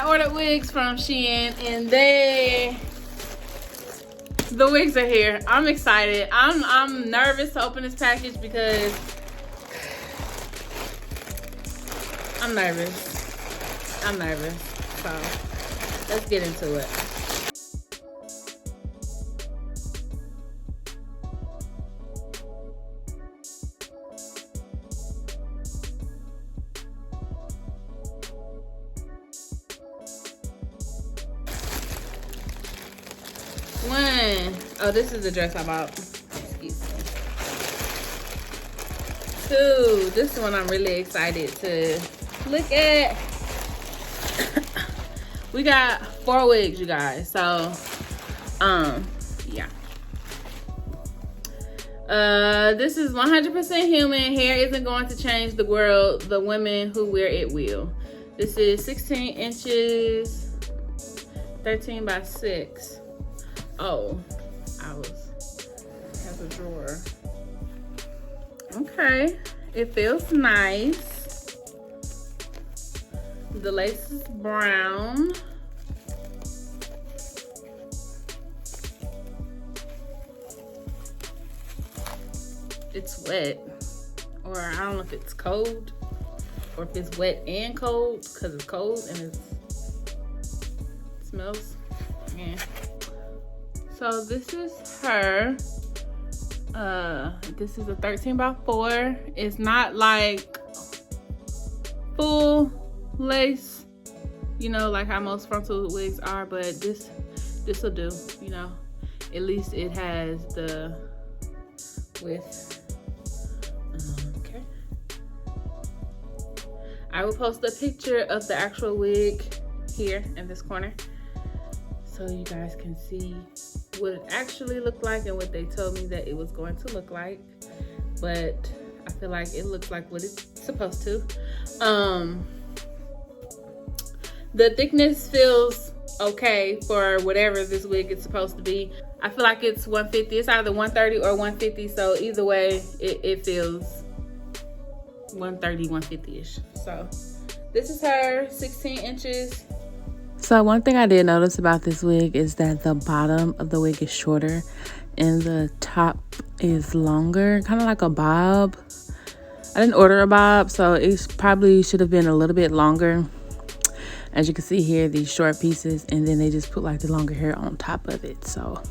I ordered wigs from Shein, and the wigs are here. I'm excited. I'm nervous to open this package because I'm nervous. So let's get into it. One, oh, this is the dress I bought. Excuse me. Two, this one I'm really excited to look at. We got 4 wigs, you guys. So, yeah. This is 100% human. Hair isn't going to change the world. The women who wear it will. This is 16 inches, 13 by 6. Oh, has a drawer. Okay, it feels nice. The lace is brown. It's wet, or I don't know if it's cold, or if it's wet and cold, because it's cold and it smells. Yeah. So this is her. This is a 13 by 4. It's not like full lace, you know, like how most frontal wigs are, but this will do, you know. At least it has the width. Okay. I will post a picture of the actual wig here in this corner, so you guys can see what it actually looked like and what they told me that it was going to look like. But I feel like it looks like what it's supposed to. The thickness feels okay for whatever this wig is supposed to be. I feel like it's 150. It's either 130 or 150. So either way, it feels 130, 150-ish. So this is her, 16 inches. So one thing I did notice about this wig is that the bottom of the wig is shorter and the top is longer, kind of like a bob. I didn't order a bob, so it probably should have been a little bit longer. As you can see here, these short pieces, and then they just put like the longer hair on top of it. So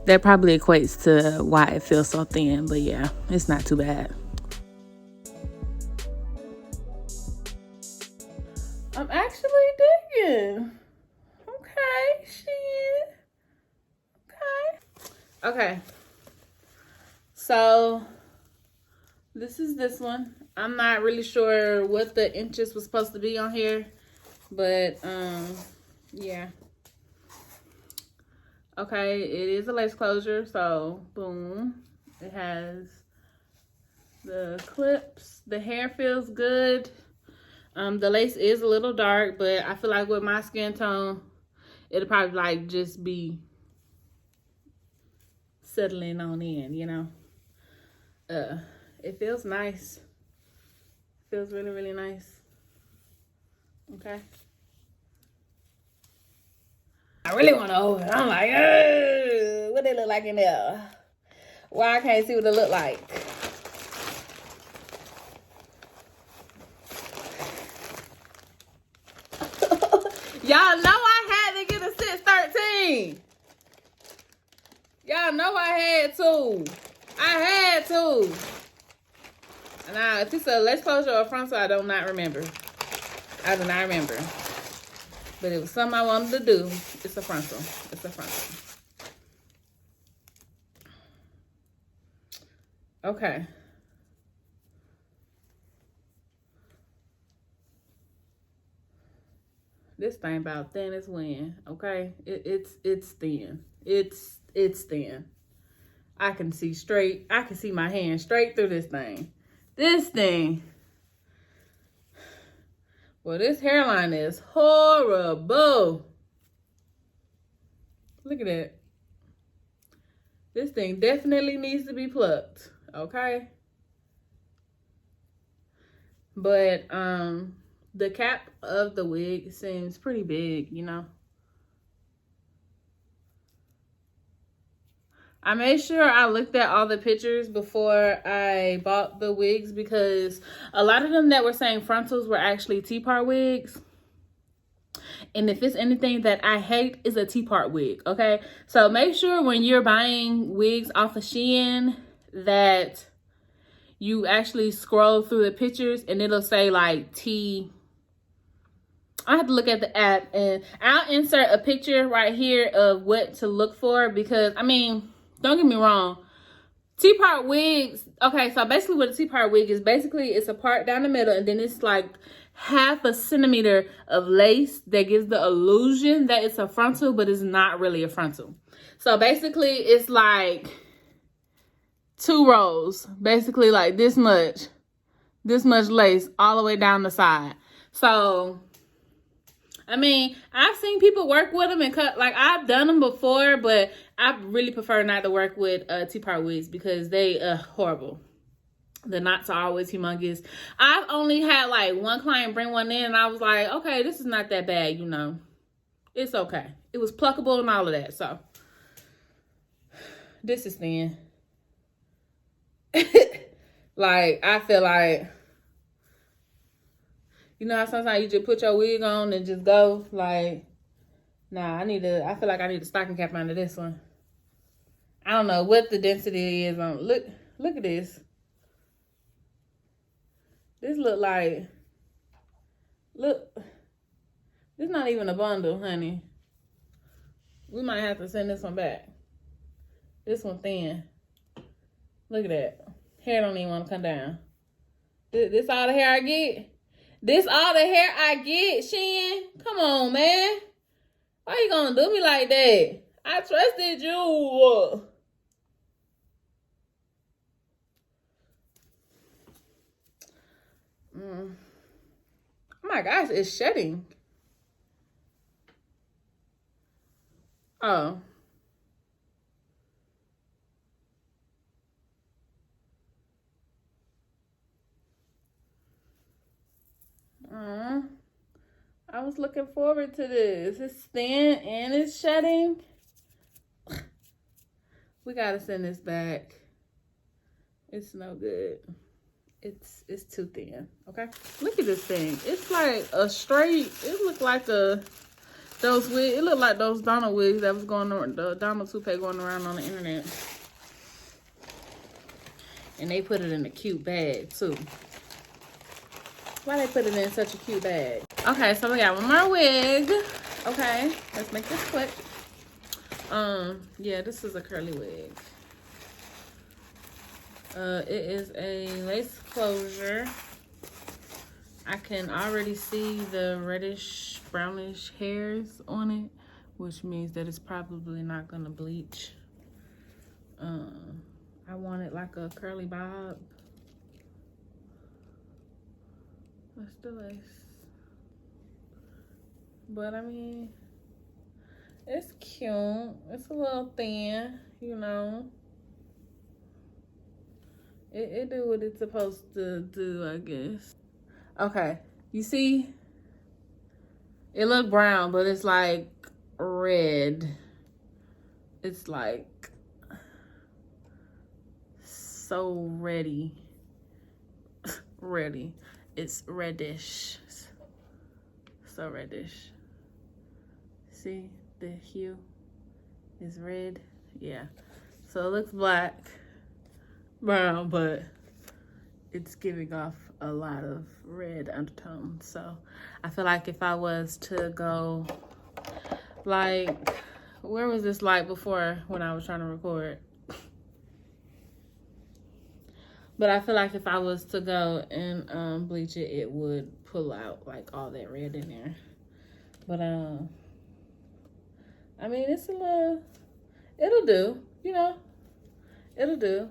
that probably equates to why it feels so thin, but yeah, it's not too bad. I'm actually digging. Okay, Shein. Okay. So this is this one. I'm not really sure what the inches was supposed to be on here, but yeah. Okay, it is a lace closure, so boom. It has the clips. The hair feels good. The lace is a little dark, but I feel like with my skin tone, it'll probably like just be settling on in, you know. It feels nice. It feels really, really nice. Okay. I really want to open it. I'm like, what they look like in there? Why I can't see what it look like? Y'all know I had to get a 613. Y'all know I had to. Now, if it's a lace closure or a frontal, I do not remember. I do not remember. But it was something I wanted to do. It's a frontal. Okay. This thing about thin as wind, okay? It's thin. It's thin. I can see straight. I can see my hand straight through this thing. This thing. Well, this hairline is horrible. Look at that. This thing definitely needs to be plucked, okay? But the cap of the wig seems pretty big, you know. I made sure I looked at all the pictures before I bought the wigs, because a lot of them that were saying frontals were actually T-part wigs. And if it's anything that I hate, is a T-part wig, okay? So make sure when you're buying wigs off of Shein that you actually scroll through the pictures and it'll say like T. I have to look at the app, and I'll insert a picture right here of what to look for, because, I mean, don't get me wrong. T-part wigs, okay, so basically what a T-part wig is, basically it's a part down the middle, and then it's like half a centimeter of lace that gives the illusion that it's a frontal, but it's not really a frontal. So basically it's like 2 rows, basically like this much lace all the way down the side. So I mean, I've seen people work with them and cut, like, I've done them before, but I really prefer not to work with T-part wigs because they horrible. The knots are always humongous. I've only had like one client bring one in and I was like, okay, this is not that bad, you know. It's okay. It was pluckable and all of that, so. This is thin. Like, I feel like, you know how sometimes you just put your wig on and just go? Like, nah, I feel like I need a stocking cap under this one. I don't know what the density is on. Look at this. This look like, look, this not even a bundle, honey. We might have to send this one back. This one thin. Look at that. Hair don't even want to come down. This all the hair I get? This all the hair I get, Shein? Come on, man. Why you gonna do me like that? I trusted you. Oh my gosh, it's shedding. Oh. I was looking forward to this. It's thin and it's shedding. We gotta send this back. It's no good. It's too thin. Okay. Look at this thing. It's like a straight. It looked like it looked like those Donald wigs that was going around, the Donald toupee going around on the internet. And they put it in a cute bag too. Why they put it in such a cute bag? Okay, so we got one more wig. Okay, let's make this quick. Yeah, this is a curly wig. It is a lace closure. I can already see the reddish brownish hairs on it, which means that it's probably not gonna bleach. I want it like a curly bob. That's the lace. But I mean, it's cute. It's a little thin, you know. It do what it's supposed to do, I guess. Okay, you see? It look brown, but it's like red. It's like so ready. Ready. It's reddish. So reddish. See, the hue is red. Yeah. So it looks black, brown, but it's giving off a lot of red undertones. So I feel like if I was to go, like, where was this light before when I was trying to record? But I feel like if I was to go and bleach it, it would pull out like all that red in there. But I mean, it's a little, it'll do, you know, it'll do.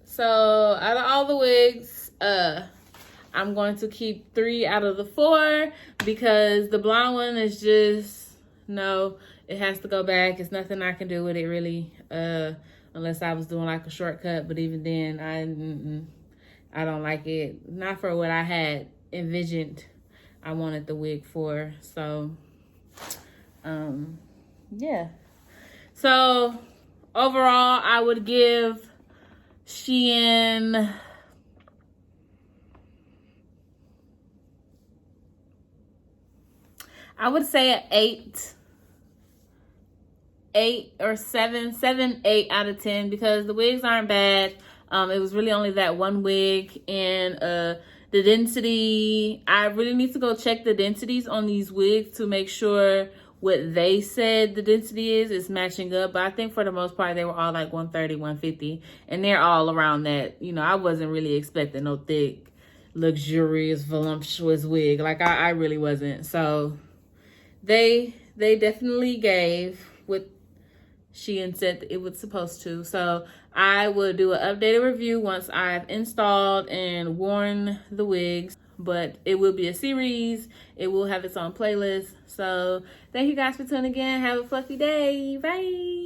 So out of all the wigs, I'm going to keep 3 out of the 4 because the blonde one is just, no, it has to go back. It's nothing I can do with it really, unless I was doing like a shortcut. But even then, I don't like it. Not for what I had envisioned. I wanted the wig for. So yeah. So overall, I would give Shein I would say an 8 or 7, 8 out of 10 because the wigs aren't bad. It was really only that one wig, and the density, I really need to go check the densities on these wigs to make sure what they said the density is matching up. But I think for the most part, they were all like 130, 150, and they're all around that. You know, I wasn't really expecting no thick, luxurious, voluptuous wig. Like I really wasn't. So they definitely gave what Shein said it was supposed to. So I will do an updated review once I've installed and worn the wigs. But it will be a series. It will have its own playlist. So thank you guys for tuning in. Have a fluffy day. Bye.